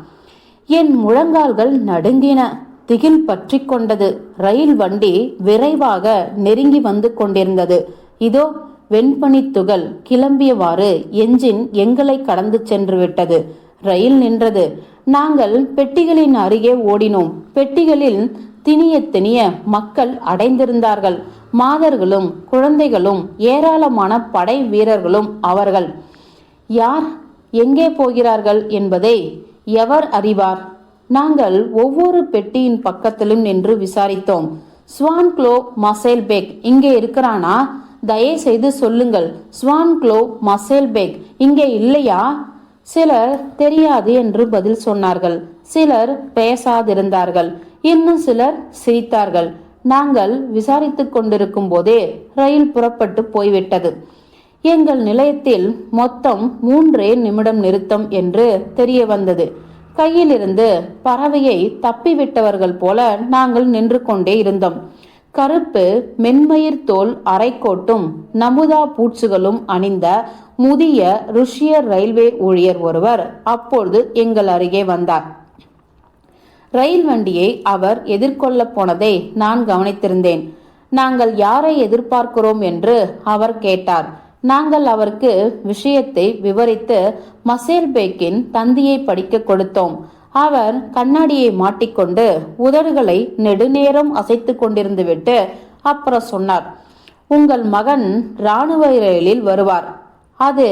என் முழங்கால்கள் நடுங்கின. திகில் பற்றி கொண்டது. ரயில் வண்டி விரைவாக நெருங்கி வந்து கொண்டிருந்தது. இதோ வெண்பனி துகள் கிளம்பியவாறு என்ஜின் எங்களை கடந்து சென்று விட்டது. ரயில் நின்றது. நாங்கள் பெட்டிகளின் அருகே ஓடினோம். பெட்டிகளில் திணிய திணிய மக்கள் அடைந்திருந்தார்கள். மாதர்களும் குழந்தைகளும் ஏராளமான படை வீரர்களும் அவர்கள். யார் எங்கே போகிறார்கள் என்பதை எவர் அறிவார்? நாங்கள் ஒவ்வொரு பெட்டியின் பக்கத்திலும் நின்று விசாரித்தோம். ஸ்வான்க்ளோ மசேல்பேக் இங்கே இருக்கிறானா? தயவு செய்து சொல்லுங்கள். ஸ்வான்க்ளோ மசேல்பேக் இங்கே இல்லையா? சிலர் தெரியாது என்று பதில் சொன்னார்கள். சிலர் பேசாதிருந்தார்கள். இன்னும் சிலர் சிரித்தார்கள். நாங்கள் விசாரித்துக் கொண்டிருக்கும் போதே ரயில் புறப்பட்டு போய்விட்டது. எங்கள் நிலையத்தில் மொத்தம் 3 நிமிடம் நிறுத்தம் என்று தெரிய வந்தது. கையிலிருந்து பறவையை தப்பிவிட்டவர்கள் போல நாங்கள் நின்று கொண்டே இருந்தோம். கருப்பு மென்மயிர் தோல் அரைக்கோட்டும் நமுதா பூட்சுகளும் அணிந்த முதிய ருஷ்ய ரயில்வே ஊழியர் ஒருவர் அப்பொழுது எங்கள் அருகே வந்தார். ரயில் வண்டியை அவர் எதிர்கொள்ள போனதை நான் கவனித்திருந்தேன். நாங்கள் யாரை எதிர்பார்க்கிறோம் என்று அவர் கேட்டார். நாங்கள் அவருக்கு விஷயத்தை விவரித்து மசேல்பேக்கின் தந்தியை படிக்க கொடுத்தோம். அவர் கண்ணாடியை மாட்டிக்கொண்டு உதடுகளை நெடுநேரம் அசைத்து கொண்டிருந்து விட்டு அப்புறம் சொன்னார், உங்கள் மகன் இராணுவ ரயிலில் வருவார். அது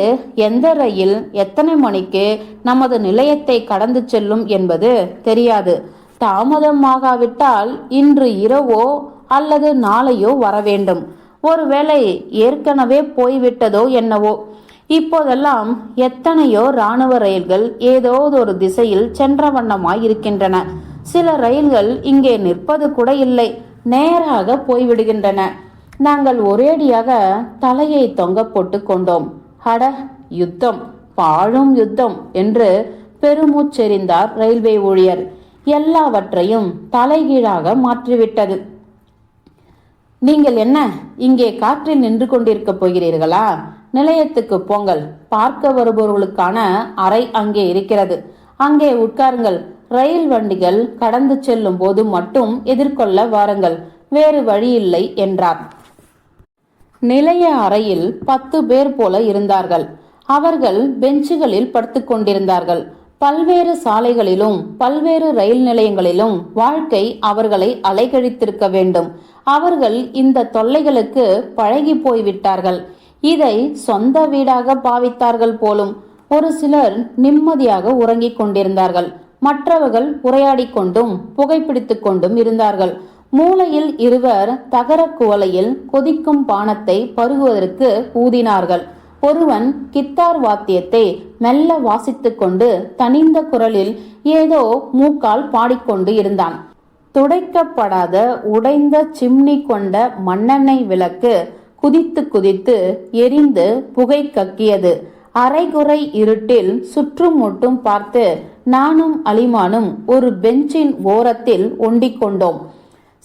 எந்த ரயில் எத்தனை மணிக்கு நமது நிலையத்தை கடந்து செல்லும் என்பது தெரியாது. தாமதமாகாவிட்டால் இன்று இரவோ அல்லது நாளையோ வர வேண்டும். ஒருவேளை ஏற்கனவே போய்விட்டதோ என்னவோ. இப்போதெல்லாம் எத்தனையோ இராணுவ ரயில்கள் ஏதோ ஒரு திசையில் சென்ற வண்ணமாய் இருக்கின்றன. சில ரயில்கள் இங்கே நிற்பது கூட இல்லை, நேராக போய்விடுகின்றன. நாங்கள் ஒரேடியாக தலையை தொங்க போட்டு கொண்டோம். அட யுத்தம், பாழும் யுத்தம் என்று பெருமூச்செறிந்தார் ரயில்வே ஊழியர். எல்லாவற்றையும் தலைகீழாக மாற்றிவிட்டது. நீங்கள் என்ன இங்கே காற்றில் நின்று கொண்டிருக்க போகிறீர்களா? நிலையத்துக்கு போங்கள். பார்க்க வருபவர்களுக்கான அறை அங்கே இருக்கிறது. அங்கே உட்காருங்கள். ரயில் வண்டிகள் கடந்து செல்லும் போது மட்டும் எதிர்கொள்ள வாருங்கள். வேறு வழியில்லை என்றார். நிலைய அறையில் 10 பேர் போல இருந்தார்கள். அவர்கள் பெஞ்சுகளில் படுத்துக் கொண்டிருந்தார்கள். பல்வேறு சாலைகளிலும் பல்வேறு ரயில் நிலையங்களிலும் வாழ்க்கை அவர்களை அலைகழித்திருக்க வேண்டும். அவர்கள் இந்த தொல்லைகளுக்கு பழகி போய்விட்டார்கள். இதை சொந்த வீடாக பாவித்தார்கள் போலும். ஒரு சிலர் நிம்மதியாக உறங்கிக் கொண்டிருந்தார்கள். மற்றவர்கள் உரையாடி கொண்டும் புகைப்பிடித்துக் கொண்டும் இருந்தார்கள். மூலையில் இருவர் தகர குவளையில் கொதிக்கும் பானத்தை பருகுவதற்கு ஊதினார்கள். ஒருவன் கித்தார் வாத்தியத்தை மெல்ல வாசித்துக் கொண்டு தனிந்த குரலில் ஏதோ மூக்கால் பாடிக்கொண்டு இருந்தான். துடைக்கப்படாத உடைந்த சிம்னி கொண்ட மண்ணெண்ணெய் விளக்கு குதித்து குதித்து எரிந்து புகை கக்கியது. அரைகுறை இருட்டில் சுற்றும் முட்டும் பார்த்து நானும் அலிமானும் ஒரு பெஞ்சின் ஓரத்தில் ஒண்டிக் கொண்டோம்.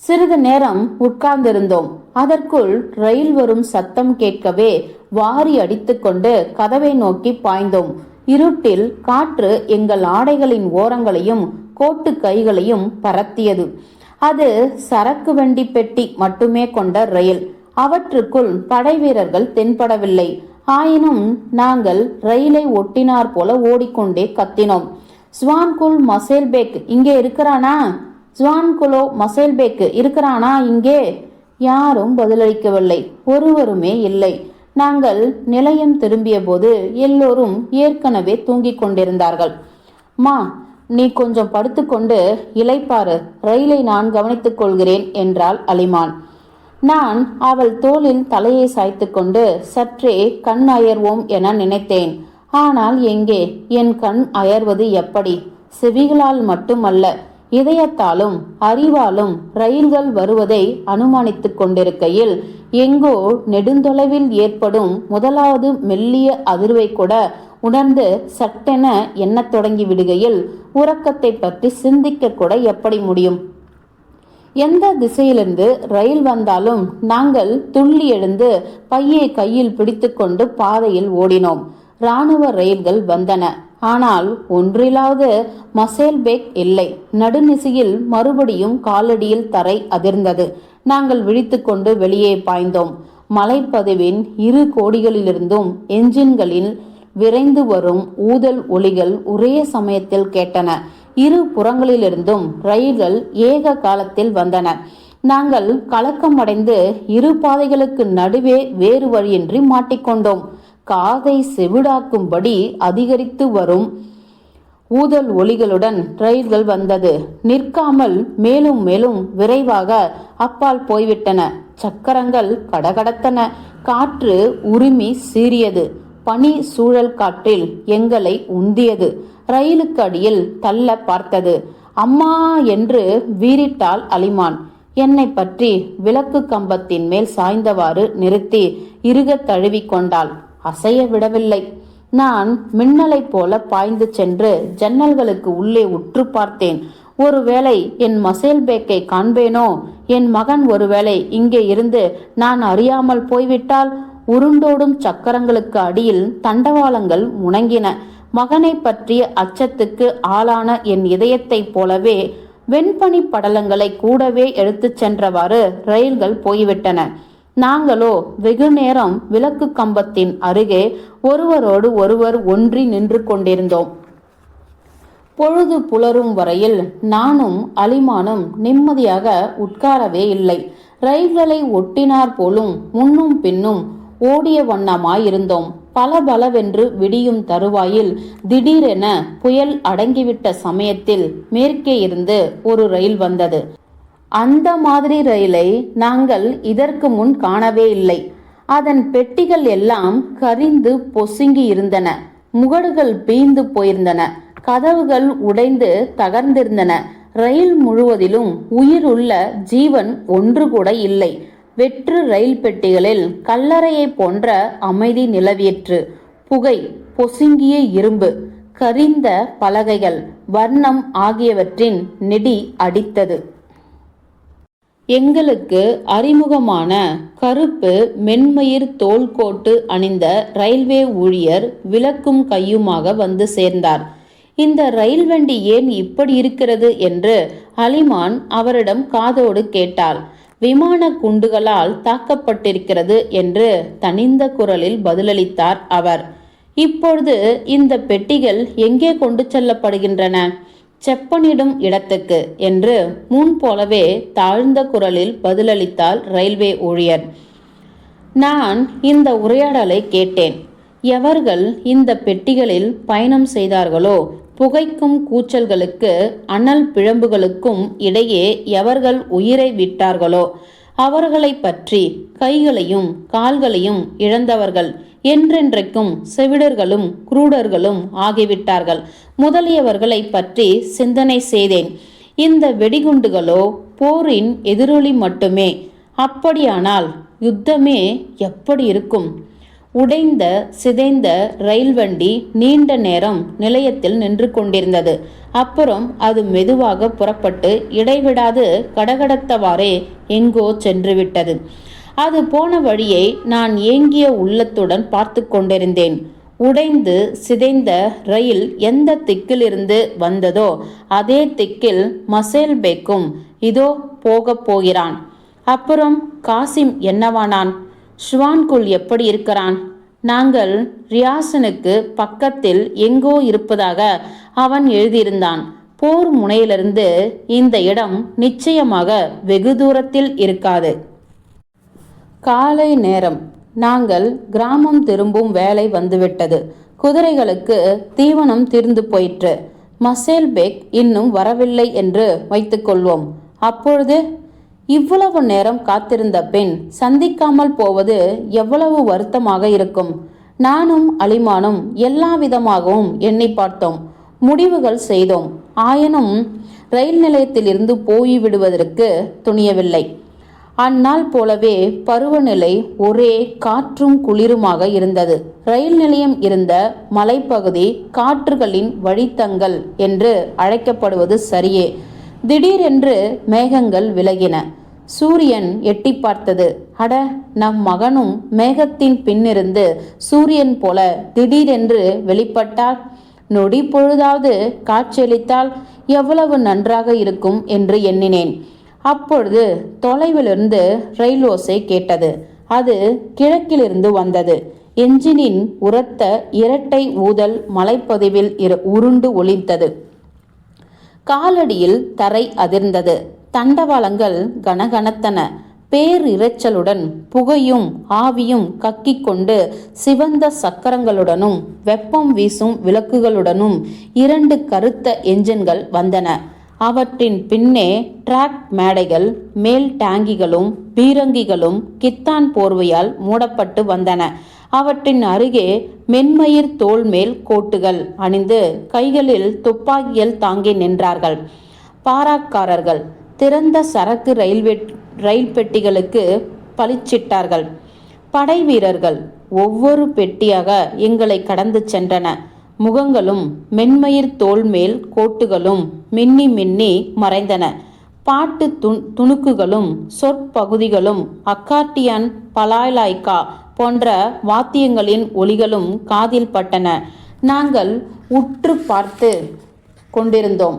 சிறிது நேரம் உட்கார்ந்திருந்தோம். அதற்குள் ரயில் வரும் சத்தம் கேட்கவே வாரி அடித்துக்கொண்டு கதவை நோக்கி பாய்ந்தோம். இருட்டில் காற்று எங்கள் ஆடைகளின் ஓரங்களையும் கோட்டு கைகளையும் பரத்தியது. அது சரக்கு வண்டி பெட்டி மட்டுமே கொண்ட ரயில். அவற்றுக்குள் படை வீரர்கள் தென்படவில்லை. ஆயினும் நாங்கள் ரயிலை ஒட்டினார் போல ஓடிக்கொண்டே கத்தினோம். ஸ்வான்குல் மசேல்பேக் இங்கே இருக்கிறானா? ஸ்வான்குலோ மசேல்பேக் இருக்கிறானா இங்கே? யாரும் பதிலளிக்கவில்லை. ஒருவருமே இல்லை. நாங்கள் நிலையம் திரும்பிய போது எல்லோரும் ஏற்கனவே தூங்கிக் கொண்டிருந்தார்கள். மா, நீ கொஞ்சம் படுத்துக்கொண்டு இளைப்பாறு, ரயிலை நான் கவனித்துக் கொள்கிறேன் என்றாள் அலிமான். நான் அவள் தோளில் தலையை சாய்த்து கொண்டு சற்றே கண் அயர்வோம் என நினைத்தேன். ஆனால் எங்கே, என் கண் அயர்வது எப்படி? செவிகளால் மட்டுமல்ல, இதயத்தாலும் அறிவாலும் ரயில்கள் வருவதை அனுமானித்துக் கொண்டிருக்கையில் எங்கோ நெடுந்தொலைவில் ஏற்படும் முதலாவது மெல்லிய அதிர்வை கூட உணர்ந்து சட்டென எண்ணத் தொடங்கி விடுகையில் உறக்கத்தை பற்றி சிந்திக்க கூட எப்படி முடியும்? எந்த திசையிலிருந்து ரயில் வந்தாலும் நாங்கள் துள்ளி எழுந்து பையை கையில் பிடித்துக்கொண்டு பாதையில் ஓடினோம். இராணுவ ரயில்கள் வந்தன. ஆனால் ஒன்றிலாவது மசேல்பேக் இல்லை. நடுநிசையில் மறுபடியும் காலடியில் தரை அதிர்ந்தது. நாங்கள் விழித்துக்கொண்டு வெளியே பாய்ந்தோம். மலைப்பதிவின் 2 கோடிகளிலிருந்தும் என்ஜின்களில் விரைந்து வரும் ஊதல் ஒலிகள் ஒரே சமயத்தில் கேட்டன. இரு புறங்களிலிருந்தும் ரயில்கள் ஏக காலத்தில் வந்தன. நாங்கள் கலக்கமடைந்து இரு பாதைகளுக்கு நடுவே வேறு வழியின்றி மாட்டிக்கொண்டோம். காதை செவிடாக்கும்படி அதிகரித்து வரும் ஊதல் ஒலிகளுடன் ரயில்கள் வந்தது. நிற்காமல் மேலும் மேலும் விரைவாக அப்பால் போய்விட்டன. சக்கரங்கள் கடகடத்தன. காற்று உரிமை சீறியது. பனி சூழல் காற்றில் எங்களை உந்தியது. ரயிலுக்கு அடியில் தள்ள பார்த்தது. அம்மா என்று வீறிட்டாள் அலிமான். என்னை பற்றி விளக்கு கம்பத்தின் மேல் சாய்ந்தவாறு நிறுத்தி இறுக தழுவி கொண்டாள். அசைய விடவில்லை. நான் மின்னலை போல பாய்ந்து சென்று ஜன்னல்களுக்கு உள்ளே உற்று பார்த்தேன். ஒருவேளை என் மசேல் பேக்கை காண்பேனோ? என் மகன் ஒருவேளை இங்கே இருந்து நான் அறியாமல் போய்விட்டால்? உருண்டோடும் சக்கரங்களுக்கு அடியில் தண்டவாளங்கள் முணங்கின. மகனை பற்றிய அச்சத்துக்கு ஆளான என் இதயத்தைப் போலவே வெண்பனி படலங்களை கூடவே எடுத்துச் சென்றவாறு ரயில்கள் போய்விட்டன. நாங்களோ வெகு நேரம் விளக்கு கம்பத்தின் அருகே ஒருவரோடு ஒருவர் ஒன்றி நின்று கொண்டிருந்தோம். பொழுது புலரும் வரையில் நானும் அலிமானும் நிம்மதியாக உட்காரவே இல்லை. ரயில்களை ஒட்டினார் போலும் முன்னும் பின்னும் ஓடிய வண்ணமாயிருந்தோம். பலபலவென்று விடியும் தருவாயில் திடீரென புயல் அடங்கிவிட்ட சமயத்தில் மேற்கே இருந்து ஒரு ரயில் வந்தது. அந்த மாதிரி ரயிலை நாங்கள் இதற்கு முன் காணவே இல்லை. அதன் பெட்டிகள் எல்லாம் கரிந்து பொசுங்கி இருந்தன. முகடுகள் பீய்ந்து போயிருந்தன. கதவுகள் உடைந்து தகர்ந்திருந்தன. ரயில் முழுவதிலும் உயிருள்ள ஜீவன் ஒன்று கூட இல்லை. வெற்று ரயில் பெட்டிகளில் கல்லறையை போன்ற அமைதி நிலவிற்று. புகை, பொசுங்கிய இரும்பு, கரிந்த பலகைகள், வர்ணம் ஆகியவற்றின் நெடி அடித்தது. எங்களுக்கு அறிமுகமான கருப்பு மென்மயிர் தோள்கோட்டு அணிந்த ரயில்வே ஊழியர் விளக்கும் கையுமாக வந்து சேர்ந்தார். இந்த ரயில் வண்டி ஏன் இப்படி இருக்கிறது என்று அலிமான் அவரிடம் காதோடு கேட்டாள். விமான குண்டுகளால் தாக்கப்பட்டிருக்கிறது என்று தனிந்த குரலில் பதிலளித்தார் அவர். இப்பொழுது இந்த பெட்டிகள் எங்கே கொண்டு செல்லப்படுகின்றன? செப்பனிடும் இடத்துக்கு என்று முன் போலவே தாழ்ந்த குரலில் பதிலளித்தாள் ரயில்வே ஊழியர். நான் இந்த உரையாடலை கேட்டேன். எவர்கள் இந்த பெட்டிகளில் பயணம் செய்தார்களோ, புகைக்கும் கூச்சல்களுக்கு அனல் பிழம்புகளுக்கும் இடையே எவர்கள் உயிரை விட்டார்களோ அவர்களை பற்றி கைகளையும் கால்களையும் இழந்தவர்கள் என்றென்றைக்கும் செவிடர்களும் குரூடர்களும் ஆகிவிட்டார்கள் முதலியவர்களை பற்றி சிந்தனை செய்தேன். இந்த வெடிகுண்டுகளோ போரின் எதிரொலி மட்டுமே. அப்படியானால் யுத்தமே எப்படி இருக்கும்? உடைந்த சிதைந்த ரயில் வண்டி நீண்ட நேரம் நிலையத்தில் நின்று கொண்டிருந்தது. அப்புறம் அது மெதுவாக புறப்பட்டு இடைவிடாது கடகடத்தவாறே எங்கோ சென்று விட்டது. அது போன வழியை நான் ஏங்கிய உள்ளத்துடன் பார்த்து கொண்டிருந்தேன். உடைந்து சிதைந்த ரயில் எந்த திக்கிலிருந்து வந்ததோ அதே திக்கில் மசேல் பேக்கும் இதோ போகப் போகிறான். அப்புறம் காசிம் என்னவானான்? ஷுவான்குல் எப்படி இருக்கிறான்? நாங்கள் ரியாசனுக்கு பக்கத்தில் எங்கோ இருப்பதாக அவன் எழுதியிருந்தான். போர் முனையிலிருந்து இந்த இடம் நிச்சயமாக வெகு தூரத்தில் இருக்காது. காலை நேரம். நாங்கள் கிராமம் திரும்பும் வேலை வந்துவிட்டது. குதிரைகளுக்கு தீவனம் தீர்ந்து போயிற்று. மசேல் பேக் இன்னும் வரவில்லை என்று வைத்துக்கொள்வோம். அப்பொழுது இவ்வளவு நேரம் காத்திருந்த பின் சந்திக்காமல் போவது எவ்வளவு வருத்தமாக இருக்கும். நானும் அலிமானும் எல்லா விதமாகவும் எண்ணி பார்த்தோம். முடிவுகள் செய்தோம். ஆயினும் ரயில் நிலையத்திலிருந்து போய்விடுவதற்கு துணியவில்லை. அந்நாள் போலவே பருவநிலை ஒரே காற்றும் குளிருமாக இருந்தது. ரயில் நிலையம் இருந்த மலைப்பகுதி காற்றுகளின் வழித்தங்கள் என்று அழைக்கப்படுவது சரியே. திடீரென்று மேகங்கள் விலகின. சூரியன் எட்டி பார்த்தது. அட, நம் மகனும் மேகத்தின் பின்னிருந்து சூரியன் போல திடீரென்று வெளிப்பட்டால், நொடி பொழுதாவது காட்சியளித்தால் எவ்வளவு நன்றாக இருக்கும் என்று எண்ணினேன். அப்பொழுது தொலைவிலிருந்து ரயில் ஓசை கேட்டது. அது கிழக்கிலிருந்து வந்தது. என்ஜினின் உரத்த இரட்டை ஊதல் மலைப்பதிவில் உருண்டு ஒலித்தது. காலடியில் தரை அதிர்ந்தது. தண்டவாளங்கள் கனகனத்தன. பேரிரைச்சலுடன் புகையும் ஆவியும் கக்கிக் கொண்டு சிவந்த சக்கரங்களுடனும் வெப்பம் வீசும் விளக்குகளுடனும் 2 கருத்த என்ஜின்கள் வந்தன. அவற்றின் பின்னே டிராக் மேடைகள், மேல் டாங்கிகளும் பீரங்கிகளும் கித்தான் போர்வையால் மூடப்பட்டு வந்தன. அவற்றின் அருகே மென்மயிர் தோல் மேல் கோட்டுகள் அணிந்து கைகளில் துப்பாக்கிகள் தாங்கி நின்றார்கள் பாராக்காரர்கள். திறந்த சரக்கு ரயில் பெட்டிகளுக்கு பளிச்சிட்டார்கள். படை வீரர்கள் ஒவ்வொரு பெட்டியாக எங்களை கடந்து சென்றன. முகங்களும் மென்மயிர் தோல் மேல் கோட்டுகளும் மின்னி மின்னி மறைந்தன. பாட்டு துணுக்குகளும் சொற்பகுதிகளும் அக்கார்டியன், பலாய்லாய்க்கா போன்ற வாத்தியங்களின் ஒலிகளும் காதில் பட்டன. நாங்கள் உற்று பார்த்து கொண்டிருந்தோம்.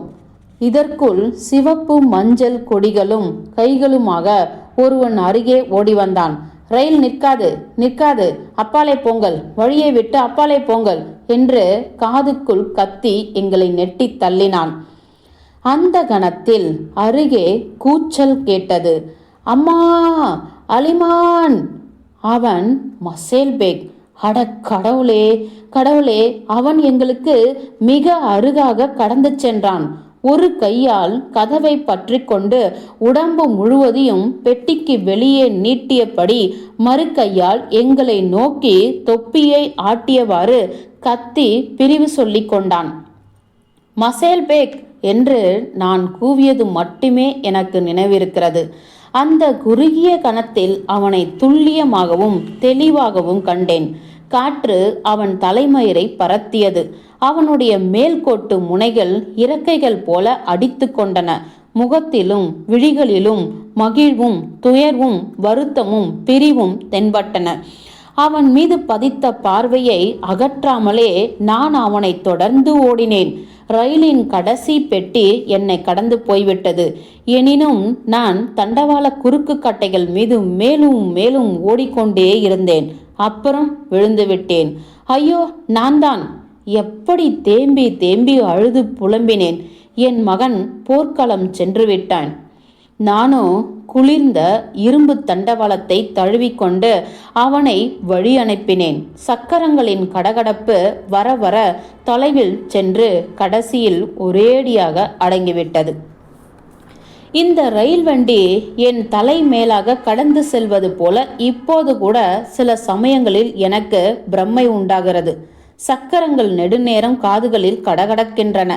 இதற்குள் சிவப்பு மஞ்சள் கொடிகளும் கைகளுமாக ஒருவன் அருகே ஓடி வந்தான். ரயில் நிற்காது, நிற்காது, அப்பாலே போங்கள், வழியை விட்டு அப்பாலே போங்கள் என்று காதுக்குள் கத்தி எங்களை நெட்டி தள்ளினான். அந்த கணத்தில் அருகே கூச்சல் கேட்டது. அம்மா, அலிமான்! அவன் மசேல் பேக். அட கடவுளே, கடவுளே! அவன் எங்களுக்கு மிக அருகாக கடந்து சென்றான். ஒரு கையால் கதவை பற்றி கொண்டு உடம்பு முழுவதையும் பெட்டிக்கு வெளியே நீட்டியபடி மறு கையால் எங்களை நோக்கி தொப்பியை ஆட்டியவாறு கத்தி பிரிவு சொல்லி கொண்டான். மசேல் பேக் என்று நான் கூவியது மட்டுமே எனக்கு நினைவிருக்கிறது. அந்த குறுகிய கணத்தில் அவனை துல்லியமாகவும் தெளிவாகவும் கண்டேன். காற்று அவன் தலைமயிரை பரத்தியது. அவனுடைய மேல்கோட்டு முனைகள் இறக்கைகள் போல அடித்து கொண்டன. முகத்திலும் விழிகளிலும் மகிழ்வும் துயர்வும் வருத்தமும் பிரிவும் தென்பட்டன. அவன் மீது பதித்த பார்வையை அகற்றாமலே நான் அவனை தொடர்ந்து ஓடினேன். ரயிலின் கடைசி பெட்டி என்னை கடந்து போய்விட்டது. எனினும் நான் தண்டவாள குறுக்கு கட்டைகள் மீது மேலும் மேலும் ஓடிக்கொண்டே இருந்தேன். அப்புறம் விழுந்து விட்டேன். ஐயோ, நான் தான்! எப்படி தேம்பி தேம்பி அழுது புலம்பினேன். என் மகன் போர்க்களம் சென்று விட்டான். நானோ குளிர்ந்த இரும்பு தண்டவாளத்தை தழுவிக்கொண்டு அவனை வழி அனுப்பினேன். சக்கரங்களின் கடகடப்பு வர வர தொலைவில் சென்று கடைசியில் ஒரேடியாக அடங்கிவிட்டது. இந்த ரயில் வண்டி என் தலை மேலாக கடந்து செல்வது போல இப்போது கூட சில சமயங்களில் எனக்கு பிரம்மை உண்டாகிறது. சக்கரங்கள் நெடுநேரம் காதுகளில் கடகடக்கின்றன.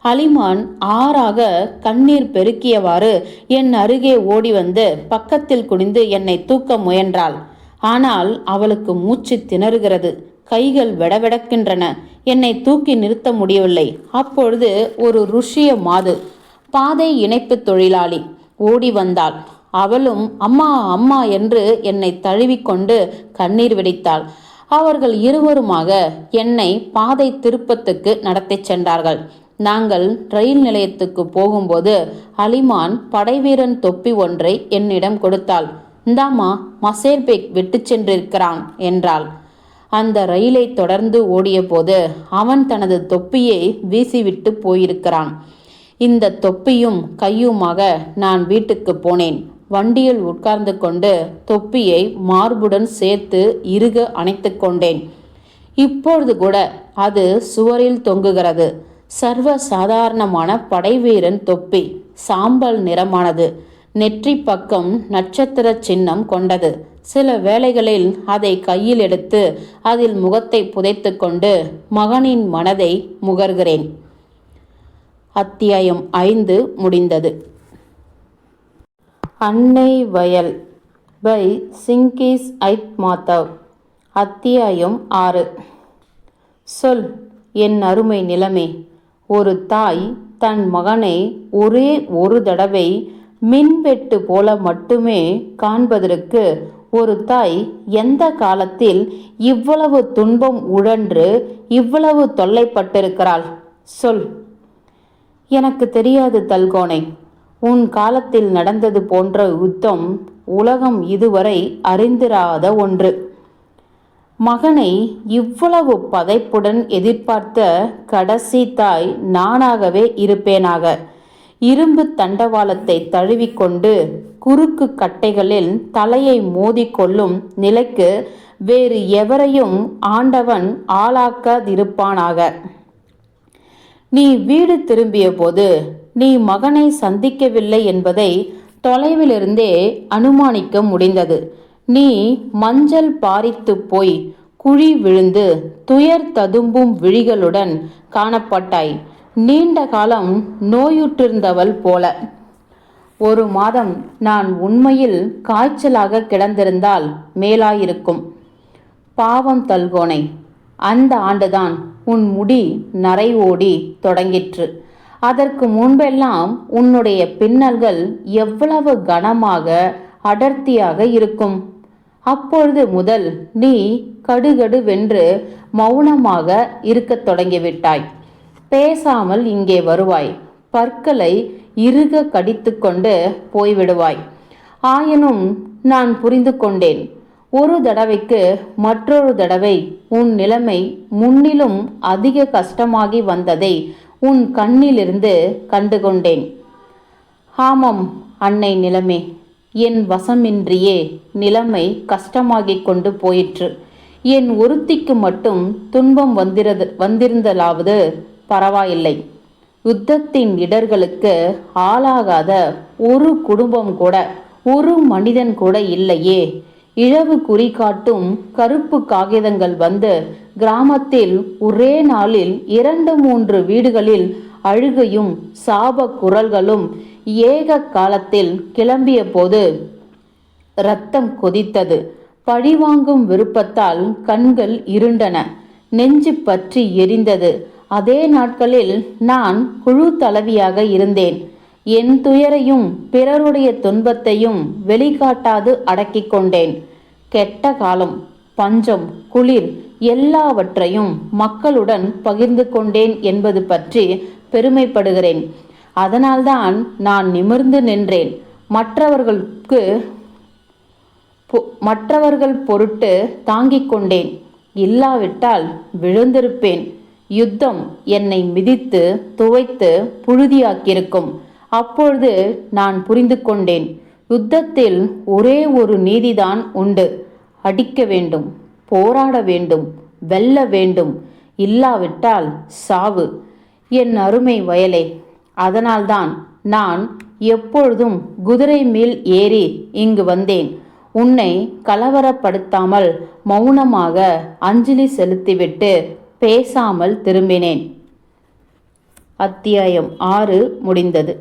அலிமான் ஆறாக கண்ணீர் பெருக்கியவாறு என் அருகே ஓடி வந்து பக்கத்தில் குனிந்து என்னை தூக்க முயன்றாள். ஆனால் அவளுக்கு மூச்சு திணறுகிறது. கைகள் வெடவெடக்கின்றன. என்னை தூக்கி நிறுத்த முடியவில்லை. அப்பொழுது ஒரு ருஷ்ய மாது, பாதை இணைப்பு தொழிலாளி ஓடி வந்தாள். அவளும் அம்மா அம்மா என்று என்னை தழுவிக்கொண்டு கண்ணீர் வெடித்தாள். அவர்கள் இருவருமாக என்னை பாதை திருப்பத்துக்கு நடத்தி சென்றார்கள். நாங்கள் ரயில் நிலையத்துக்கு போகும்போது அலிமான் படைவீரன் தொப்பி ஒன்றை என்னிடம் கொடுத்தாள். இந்தாமா, மசேல் பேக் விட்டு சென்றிருக்கிறான் என்றாள். அந்த ரயிலை தொடர்ந்து ஓடிய போது அவன் தனது தொப்பியை வீசிவிட்டு போயிருக்கிறான். இந்த தொப்பியும் கையுமாக நான் வீட்டுக்கு போனேன். வண்டியில் உட்கார்ந்து கொண்டு தொப்பியை மார்புடன் சேர்த்து இறுக அணைத்து கொண்டேன். இப்பொழுது கூட அது சுவரில் தொங்குகிறது. சர்வ சாதாரணமான படைவீரன் தொப்பி, சாம்பல் நிறமானது. நெற்றி பக்கம் நட்சத்திர சின்னம் கொண்டது. சில வேளைகளில் அதை கையில் எடுத்து அதில் முகத்தை புதைத்து கொண்டு மகனின் மனதை முகர்கிறேன். அத்தியாயம் 5 முடிந்தது. அன்னை வயல் பை சிங்கிஸ் ஐத்மாதவ். அத்தியாயம் 6. சொல் என் அருமை நிலமே. ஒரு தாய் தன் மகனை ஒரே ஒரு தடவை மின்வெட்டு போல மட்டுமே காண்பதற்கு ஒரு தாய் எந்த காலத்தில் இவ்வளவு துன்பம் உழன்று இவ்வளவு தொல்லைப்பட்டிருக்கிறாள்? சொல். எனக்கு தெரியாது தல்கோனை. உன் காலத்தில் நடந்தது போன்ற யுத்தம் உலகம் இதுவரை அறிந்திராத ஒன்று. மகனை இவ்வளவு பதைப்புடன் எதிர்பார்த்த கடைசி தாய் நானாகவே இருப்பேனாக. இரும்பு தண்டவாளத்தை தழுவிக்கொண்டு குறுக்கு கட்டைகளில் தலையை மோதிக்கொள்ளும் நிலைக்கு வேறு எவரையும் ஆண்டவன் ஆளாக்காதிருப்பானாக. நீ வீடு திரும்பிய போது நீ மகனை சந்திக்கவில்லை என்பதை தொலைவிலிருந்தே அனுமானிக்க முடிந்தது. நீ மஞ்சள் பாரித்து போய் குழி விழுந்து துயர் ததும்பும் விழிகளுடன் காணப்பட்டாய். நீண்ட காலம் நோயுற்றிருந்தவள் போல. 1 மாதம் நான் உண்மையில் காய்ச்சலாக கிடந்திருந்தால் மேலாயிருக்கும். பாவம் தல்கோனை, அந்த ஆண்டுதான் உன் முடி நரை ஓடி தொடங்கிற்று. அதற்கு முன்பெல்லாம் உன்னுடைய பின்னல்கள் எவ்வளவு கனமாக அடர்த்தியாக இருக்கும். அப்பொழுது முதல் நீ கடுகடுவென்று மௌனமாக இருக்கத் தொடங்கிவிட்டாய். பேசாமல் இங்கே வருவாய். பற்களை இறுக கடித்து கொண்டு போய்விடுவாய். ஆயினும் நான் புரிந்து கொண்டேன். ஒரு தடவைக்கு மற்றொரு தடவை உன் நிலைமை முன்னிலும் அதிக கஷ்டமாகி வந்ததை உன் கண்ணிலிருந்து கண்டுகொண்டேன். ஆமாம் அன்னை நிலைமை, என் வசமின்றியே நிலைமை கஷ்டமாகிக் கொண்டு போயிற்று. என் ஒருத்திக்கு மட்டும் துன்பம் வந்திருந்தலாவது பரவாயில்லை. யுத்தத்தின் இடர்களுக்கு ஆளாகாத ஒரு குடும்பம் கூட, ஒரு மனிதன் கூட இல்லையே. இழவு குறி காட்டும் கருப்பு காகிதங்கள் வந்து கிராமத்தில் ஒரே நாளில் 2-3 வீடுகளில் அழுகையும் சாப குரல்களும் ஏக காலத்தில் கிளம்பிய போது இரத்தம் கொதித்தது. பழிவாங்கும் விருப்பத்தால் கண்கள் இருண்டன, நெஞ்சு பற்றி எரிந்தது. அதே நாட்களில் நான் குழு தலைவியாக இருந்தேன். என் துயரையும் பிறருடைய துன்பத்தையும் வெளிக்காட்டாது அடக்கிக் கொண்டேன். கெட்ட காலம், பஞ்சம், குளிர் எல்லாவற்றையும் மக்களுடன் பகிர்ந்து கொண்டேன் என்பது பற்றி பெருமைப்படுகிறேன். அதனால்தான் நான் நிமிர்ந்து நின்றேன். மற்றவர்கள் பொருட்டு தாங்கிக் கொண்டேன். இல்லாவிட்டால் விழுந்திருப்பேன். யுத்தம் என்னை மிதித்து துவைத்து புழுதியாக்கியிருக்கும். அப்பொழுது நான் புரிந்து கொண்டேன், யுத்தத்தில் ஒரே ஒரு நீதிதான் உண்டு. அடிக்க வேண்டும், போராட வேண்டும், வெல்ல வேண்டும். இல்லாவிட்டால் சாவு. என் அருமை வயலே, அதனால்தான் நான் எப்பொழுதும் குதிரை மேல் ஏறி இங்கு வந்தேன். உன்னை கலவரப்படுத்தாமல் மௌனமாக அஞ்சலி செலுத்திவிட்டு பேசாமல் திரும்பினேன். அத்தியாயம் 6 முடிந்தது.